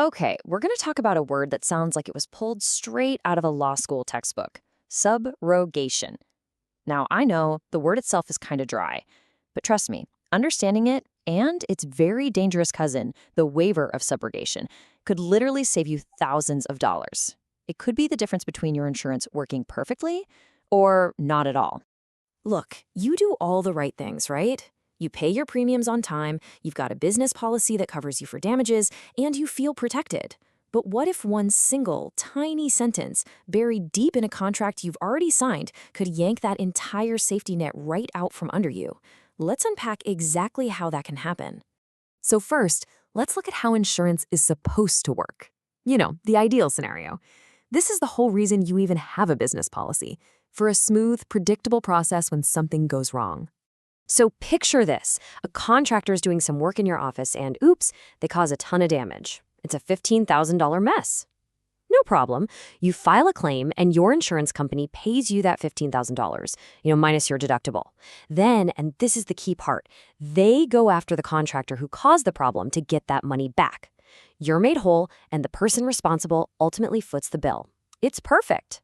Okay, we're going to talk about a word that sounds like it was pulled straight out of a law school textbook: subrogation. Now, I know the word itself is kind of dry, but trust me, understanding it and its very dangerous cousin, the waiver of subrogation, could literally save you thousands of dollars. It could be the difference between your insurance working perfectly or not at all. Look, you do all the right things, right? You pay your premiums on time, you've got a business policy that covers you for damages, and you feel protected. But what if one single, tiny sentence buried deep in a contract you've already signed could yank that entire safety net right out from under you? Let's unpack exactly how that can happen. So first, let's look at how insurance is supposed to work. You know, the ideal scenario. This is the whole reason you even have a business policy, for a smooth, predictable process when something goes wrong. So picture this. A contractor's doing some work in your office and, oops, they cause a ton of damage. It's a $15,000 mess. No problem. You file a claim and your insurance company pays you that $15,000, minus your deductible. Then, and this is the key part, they go after the contractor who caused the problem to get that money back. You're made whole and the person responsible ultimately foots the bill. It's perfect.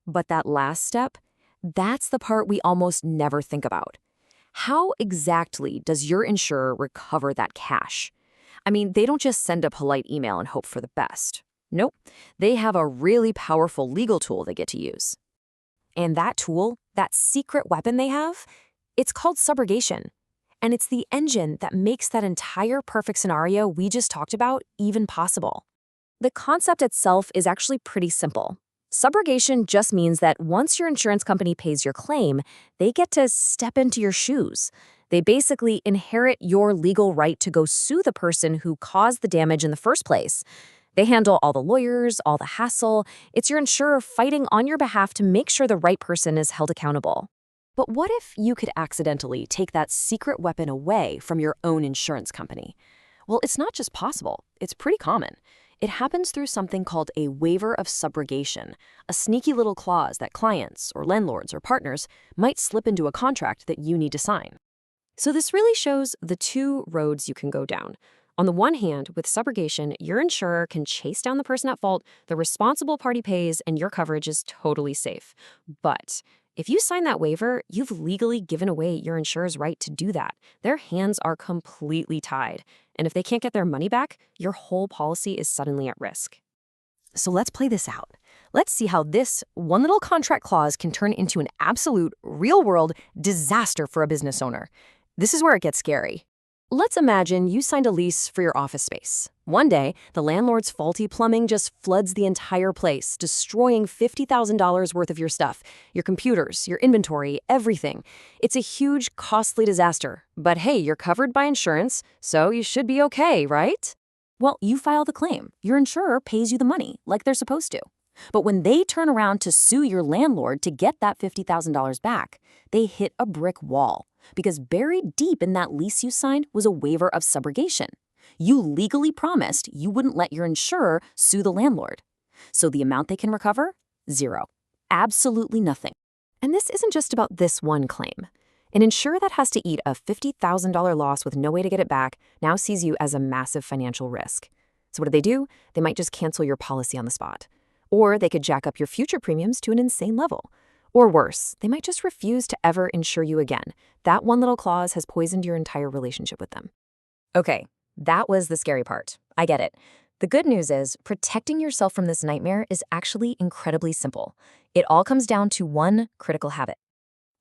But that last step, that's the part we almost never think about. How exactly does your insurer recover that cash? I mean, they don't just send a polite email and hope for the best. Nope, they have a really powerful legal tool they get to use. And that tool, that secret weapon they have, it's called subrogation. And it's the engine that makes that entire perfect scenario we just talked about even possible. The concept itself is actually pretty simple. Subrogation just means that once your insurance company pays your claim, they get to step into your shoes. They basically inherit your legal right to go sue the person who caused the damage in the first place. They handle all the lawyers, all the hassle. It's your insurer fighting on your behalf to make sure the right person is held accountable. But what if you could accidentally take that secret weapon away from your own insurance company? Well, it's not just possible, it's pretty common. It happens through something called a waiver of subrogation, a sneaky little clause that clients or landlords or partners might slip into a contract that you need to sign. So this really shows the two roads you can go down. On the one hand, with subrogation, your insurer can chase down the person at fault, the responsible party pays, and your coverage is totally safe. But if you sign that waiver, you've legally given away your insurer's right to do that. Their hands are completely tied. And if they can't get their money back, your whole policy is suddenly at risk. So let's play this out. Let's see how this one little contract clause can turn into an absolute, real-world disaster for a business owner. This is where it gets scary. Let's imagine you signed a lease for your office space. One day, the landlord's faulty plumbing just floods the entire place, destroying $50,000 worth of your stuff, your computers, your inventory, everything. It's a huge, costly disaster. But hey, you're covered by insurance, so you should be okay, right? Well, you file the claim. Your insurer pays you the money, like they're supposed to. But when they turn around to sue your landlord to get that $50,000 back, they hit a brick wall. Because buried deep in that lease you signed was a waiver of subrogation. You legally promised you wouldn't let your insurer sue the landlord. So the amount they can recover? Zero. Absolutely nothing. And this isn't just about this one claim. An insurer that has to eat a $50,000 loss with no way to get it back now sees you as a massive financial risk. So what do? They might just cancel your policy on the spot. Or they could jack up your future premiums to an insane level. Or worse, they might just refuse to ever insure you again. That one little clause has poisoned your entire relationship with them. Okay, that was the scary part. I get it. The good news is protecting yourself from this nightmare is actually incredibly simple. It all comes down to one critical habit.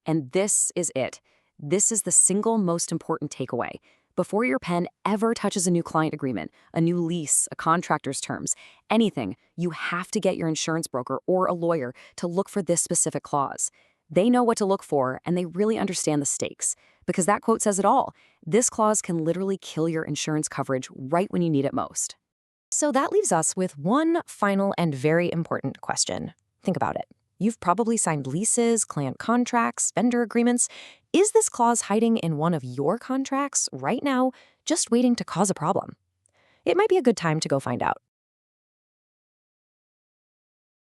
And this is it. This is the single most important takeaway. Before your pen ever touches a new client agreement, a new lease, a contractor's terms, anything, you have to get your insurance broker or a lawyer to look for this specific clause. They know what to look for, and they really understand the stakes. Because that quote says it all. This clause can literally kill your insurance coverage right when you need it most. So that leaves us with one final and very important question. Think about it. You've probably signed leases, client contracts, vendor agreements. Is this clause hiding in one of your contracts right now, just waiting to cause a problem? It might be a good time to go find out.